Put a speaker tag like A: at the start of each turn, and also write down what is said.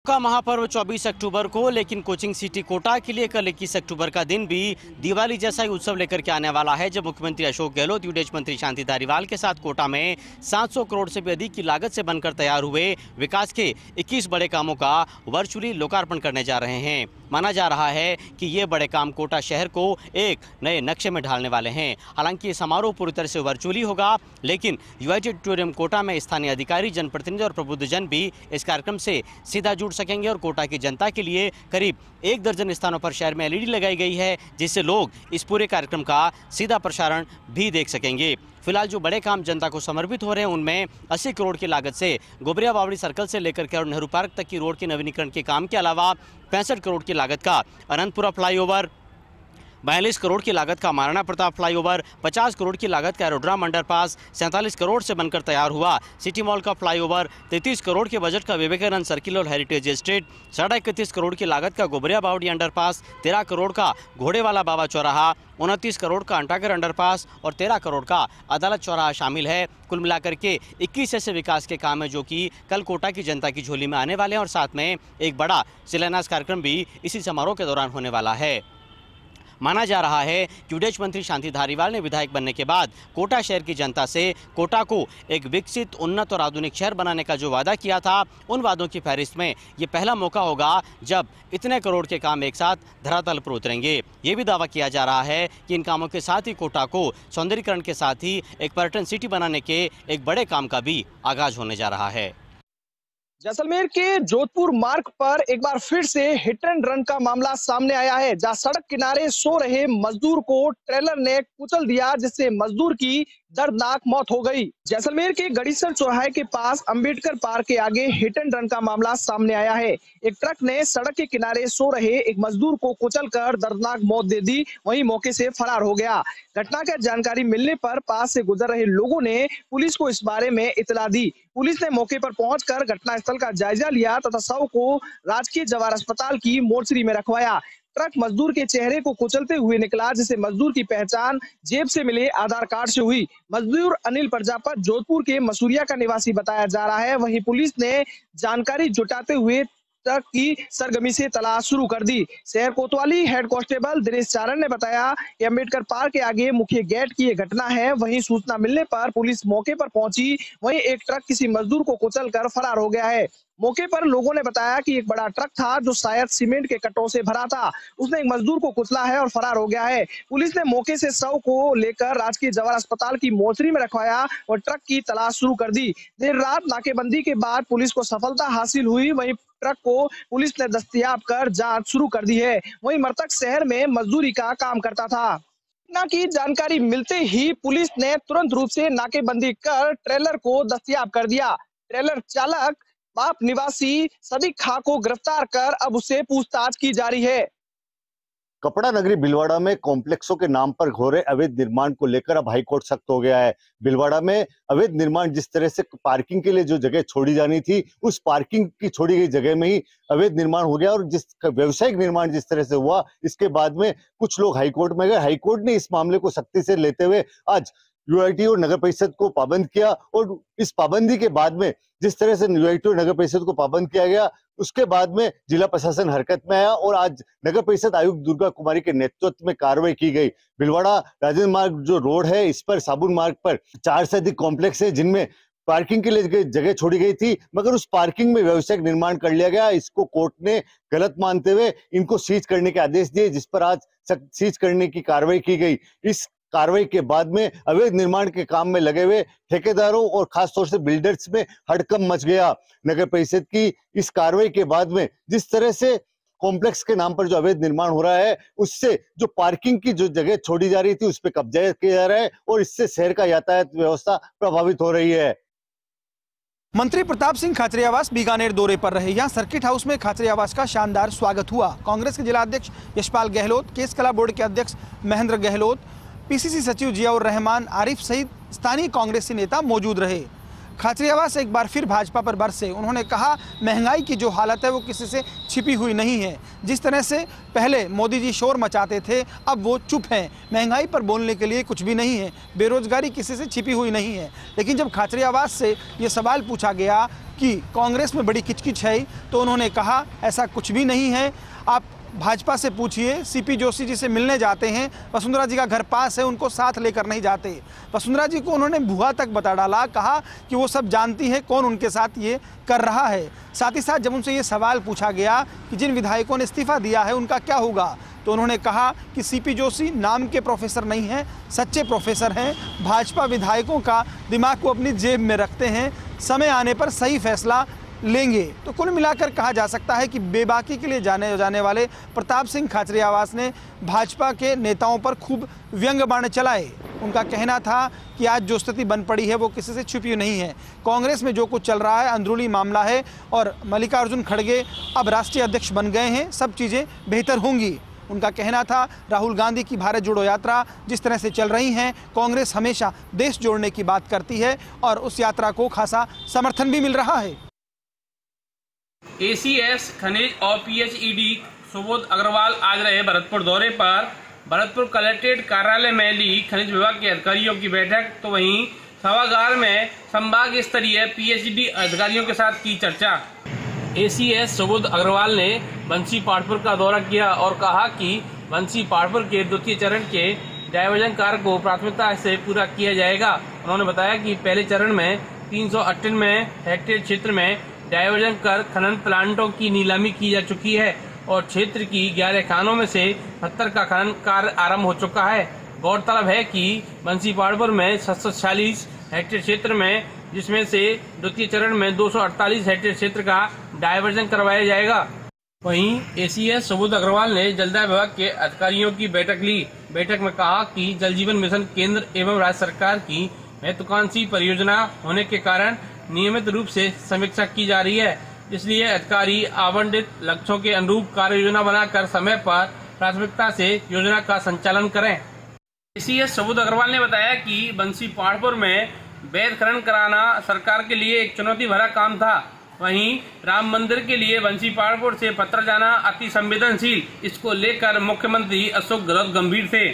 A: का महापर्व 24 अक्टूबर को, लेकिन कोचिंग सिटी कोटा के लिए कल 21 अक्टूबर का दिन भी दिवाली जैसा ही उत्सव लेकर के आने वाला है, जब मुख्यमंत्री अशोक गहलोत विदेश मंत्री शांति धारीवाल के साथ कोटा में 700 करोड़ से भी अधिक की लागत से बनकर तैयार हुए विकास के 21 बड़े कामों का वर्चुअली लोकार्पण करने जा रहे हैं। माना जा रहा है कि ये बड़े काम कोटा शहर को एक नए नक्शे में ढालने वाले हैं। हालांकि ये समारोह पूरी तरह से वर्चुअली होगा, लेकिन यूआईटी ऑडिटोरियम कोटा में स्थानीय अधिकारी, जनप्रतिनिधि और प्रबुद्धजन भी इस कार्यक्रम से सीधा जुड़ सकेंगे और कोटा की जनता के लिए करीब 1 दर्जन स्थानों पर शहर में एलईडी लगाई गई है, जिससे लोग इस पूरे कार्यक्रम का सीधा प्रसारण भी देख सकेंगे। फिलहाल जो बड़े काम जनता को समर्पित हो रहे हैं उनमें 80 करोड़ की लागत से गोबरिया बावड़ी सर्कल से लेकर के और नेहरू पार्क तक की रोड के नवीनीकरण के काम के अलावा 65 करोड़ की लागत का अनंतपुरा फ्लाईओवर, 42 करोड़ की लागत का महाराणा प्रताप फ्लाईओवर, 50 करोड़ की लागत का एरोड्राम अंडरपास, 47 करोड़ से बनकर तैयार हुआ सिटी मॉल का फ्लाईओवर, 33 करोड़ के बजट का विवेकानंद सर्किल और हेरिटेज एस्टेट, 31.5 करोड़ की लागत का गोबरिया बावड़ी अंडरपास, 13 करोड़ का घोड़े वाला बाबा चौराहा, 29 करोड़ का अंटागर अंडरपास और 13 करोड़ का अदालत चौराहा शामिल है। कुल मिलाकर के 21 ऐसे विकास के काम है जो कि कल कोटा की जनता की झोली में आने वाले हैं और साथ में एक बड़ा शिलान्यास कार्यक्रम भी इसी समारोह के दौरान होने वाला है। माना जा रहा है कि विदेश मंत्री शांति धारीवाल ने विधायक बनने के बाद कोटा शहर की जनता से कोटा को एक विकसित, उन्नत और आधुनिक शहर बनाने का जो वादा किया था, उन वादों की फहरिस्त में ये पहला मौका होगा जब इतने करोड़ के काम एक साथ धरातल पर उतरेंगे। ये भी दावा किया जा रहा है कि इन कामों के साथ ही कोटा को सौंदर्यीकरण के साथ ही एक पर्यटन सिटी बनाने के एक बड़े काम का भी आगाज होने जा रहा है।
B: जैसलमेर के जोधपुर मार्ग पर एक बार फिर से हिट एंड रन का मामला सामने आया है, जहां सड़क किनारे सो रहे मजदूर को ट्रेलर ने कुचल दिया, जिससे मजदूर की दर्दनाक मौत हो गई। जैसलमेर के गड़ीसर चौराहे के पास अंबेडकर पार्क के आगे हिट एंड रन का मामला सामने आया है। एक ट्रक ने सड़क के किनारे सो रहे एक मजदूर को कुचलकर दर्दनाक मौत दे दी, वहीं मौके से फरार हो गया। घटना की जानकारी मिलने पर पास से गुजर रहे लोगों ने पुलिस को इस बारे में इतला दी। पुलिस ने मौके पर पहुंचकर घटनास्थल का जायजा लिया तथा शव को राजकीय जवाहर अस्पताल की मोर्चरी में रखवाया। ट्रक मजदूर के चेहरे को कुचलते हुए निकला, जिससे मजदूर की पहचान जेब से मिले आधार कार्ड से हुई। मजदूर अनिल प्रजापत जोधपुर के मसूरिया का निवासी बताया जा रहा है। वहीं पुलिस ने जानकारी जुटाते हुए ट्रक की सरगमी से तलाश शुरू कर दी। शहर कोतवाली हेड कांस्टेबल दिनेश चारण ने बताया कि अंबेडकर पार्क के आगे मुख्य गेट की ये घटना है। वहीं सूचना मिलने पर पुलिस मौके पर पहुंची, वहीं एक ट्रक किसी मजदूर को कुचलकर फरार हो गया है। मौके पर लोगों ने बताया कि एक बड़ा ट्रक था जो शायद सीमेंट के कट्टों से भरा था, उसने एक मजदूर को कुचला है और फरार हो गया है। पुलिस ने मौके से शव को लेकर राजकीय जवाहर अस्पताल की मोर्चरी में रखवाया और ट्रक की तलाश शुरू कर दी। देर रात नाकेबंदी के बाद पुलिस को सफलता हासिल हुई, वहीं ट्रक को पुलिस ने दस्तयाब कर जांच शुरू कर दी है। वहीं मृतक शहर में मजदूरी का काम करता था। घटना की जानकारी मिलते ही पुलिस ने तुरंत रूप से नाकेबंदी कर ट्रेलर को दस्तयाब कर दिया। ट्रेलर चालक बाप निवासी सदीक खां को गिरफ्तार कर अब उससे पूछताछ की जा रही है।
C: कपड़ा नगरी भीलवाड़ा में कॉम्प्लेक्सों के नाम पर हो रहे अवैध निर्माण को लेकर अब हाईकोर्ट सख्त हो गया है। भीलवाड़ा में अवैध निर्माण, जिस तरह से पार्किंग के लिए जो जगह छोड़ी जानी थी, उस पार्किंग की छोड़ी गई जगह में ही अवैध निर्माण हो गया और जिस व्यवसायिक निर्माण जिस तरह से हुआ, इसके बाद में कुछ लोग हाईकोर्ट में गए। हाईकोर्ट ने इस मामले को सख्ती से लेते हुए आज यूआईटी और नगर परिषद को पाबंद किया और इस पाबंदी के बाद में जिस तरह से यूआईटी और नगर परिषद को पाबंद किया गया, उसके बाद में जिला प्रशासन हरकत में आया और आज नगर परिषद आयुक्त दुर्गा कुमारी के नेतृत्व में कार्रवाई की गई। भीलवाड़ा राजेंद्र मार्ग जो रोड है, इस पर साबुन मार्ग पर 4 से अधिक कॉम्प्लेक्स है जिनमें पार्किंग के लिए जगह छोड़ी गई थी, मगर उस पार्किंग में व्यवसायिक निर्माण कर लिया गया। इसको कोर्ट ने गलत मानते हुए इनको सीज करने के आदेश दिए, जिस पर आज सीज करने की कार्रवाई की गई। इस कार्रवाई के बाद में अवैध निर्माण के काम में लगे हुए ठेकेदारों और खासतौर से बिल्डर्स में हड़कंप मच गया। नगर परिषद की इस कार्रवाई के बाद में जिस तरह से कॉम्प्लेक्स के नाम पर जो अवैध निर्माण हो रहा है, उससे जो पार्किंग की जो जगह छोड़ी जा रही थी उस पर कब्जा किया जा रहा है और इससे शहर का यातायात व्यवस्था प्रभावित हो रही है।
D: मंत्री प्रताप सिंह खाचरियावास बीकानेर दौरे पर रहे। यहाँ सर्किट हाउस में खाचरियावास का शानदार स्वागत हुआ। कांग्रेस के जिला अध्यक्ष यशपाल गहलोत, केस कला बोर्ड के अध्यक्ष महेंद्र गहलोत, पीसीसी सचिव जियाउर रहमान आरिफ सहित स्थानीय कांग्रेसी नेता मौजूद रहे। खाचरियावास एक बार फिर भाजपा पर बरसे। उन्होंने कहा महंगाई की जो हालत है वो किसी से छिपी हुई नहीं है। जिस तरह से पहले मोदी जी शोर मचाते थे, अब वो चुप हैं। महंगाई पर बोलने के लिए कुछ भी नहीं है, बेरोजगारी किसी से छिपी हुई नहीं है। लेकिन जब खाचरियावास से ये सवाल पूछा गया कि कांग्रेस में बड़ी किचकिच है, तो उन्होंने कहा ऐसा कुछ भी नहीं है। आप भाजपा से पूछिए, सीपी जोशी जी से मिलने जाते हैं, वसुंधरा जी का घर पास है, उनको साथ लेकर नहीं जाते। वसुंधरा जी को उन्होंने भुआ तक बता डाला, कहा कि वो सब जानती है कौन उनके साथ ये कर रहा है। साथ ही साथ जब उनसे ये सवाल पूछा गया कि जिन विधायकों ने इस्तीफा दिया है उनका क्या होगा, तो उन्होंने कहा कि सीपी जोशी नाम के प्रोफेसर नहीं हैं, सच्चे प्रोफेसर हैं। भाजपा विधायकों का दिमाग को अपनी जेब में रखते हैं, समय आने पर सही फैसला लेंगे। तो कुल मिलाकर कहा जा सकता है कि बेबाकी के लिए जाने वाले प्रताप सिंह खाचरियावास ने भाजपा के नेताओं पर खूब व्यंग्य बाण चलाए। उनका कहना था कि आज जो स्थिति बन पड़ी है वो किसी से छुपी नहीं है। कांग्रेस में जो कुछ चल रहा है अंदरूनी मामला है और मल्लिकार्जुन खड़गे अब राष्ट्रीय अध्यक्ष बन गए हैं, सब चीज़ें बेहतर होंगी। उनका कहना था राहुल गांधी की भारत जोड़ो यात्रा जिस तरह से चल रही हैं, कांग्रेस हमेशा देश जोड़ने की बात करती है और उस यात्रा को खासा समर्थन भी मिल रहा है।
E: ACS खनिज और PHED सुबोध अग्रवाल आज रहे भरतपुर दौरे पर। भरतपुर कलेक्ट्रेट कार्यालय में ली खनिज विभाग के अधिकारियों की बैठक, तो वहीं सभागार में संभाग स्तरीय PHED अधिकारियों के साथ की चर्चा। ACS सुबोध अग्रवाल ने बंसी पाटपुर का दौरा किया और कहा कि बंसी पाटपुर के द्वितीय चरण के डायवर्जन कार्य को प्राथमिकता से पूरा किया जाएगा। उन्होंने बताया कि पहले चरण में 398 हेक्टेयर क्षेत्र में डायवर्जन कर खनन प्लांटों की नीलामी की जा चुकी है और क्षेत्र की 11 खानों में से 70 का खनन कार्य आरंभ हो चुका है। गौरतलब है कि बंसी पाटपुर में 746 हेक्टेयर क्षेत्र में, जिसमें से द्वितीय चरण में 248 हेक्टेयर क्षेत्र का डायवर्जन करवाया जाएगा। वहीं ACS सुबोध अग्रवाल ने जलदाय विभाग के अधिकारियों की बैठक ली। बैठक में कहा कि जल जीवन मिशन केंद्र एवं राज्य सरकार की महत्वाकांक्षी परियोजना होने के कारण नियमित रूप से समीक्षा की जा रही है, इसलिए अधिकारी आवंटित लक्ष्यों के अनुरूप कार्य योजना बनाकर समय पर प्राथमिकता से योजना का संचालन करें। ACS सुबोध अग्रवाल ने बताया कि बंसी पाटपुर में वैध खनन कराना सरकार के लिए एक चुनौती भरा काम था। वहीं राम मंदिर के लिए बंसी पाटपुर से पत्र जाना अति संवेदनशील, इसको लेकर मुख्यमंत्री अशोक गहलोत गंभीर थे।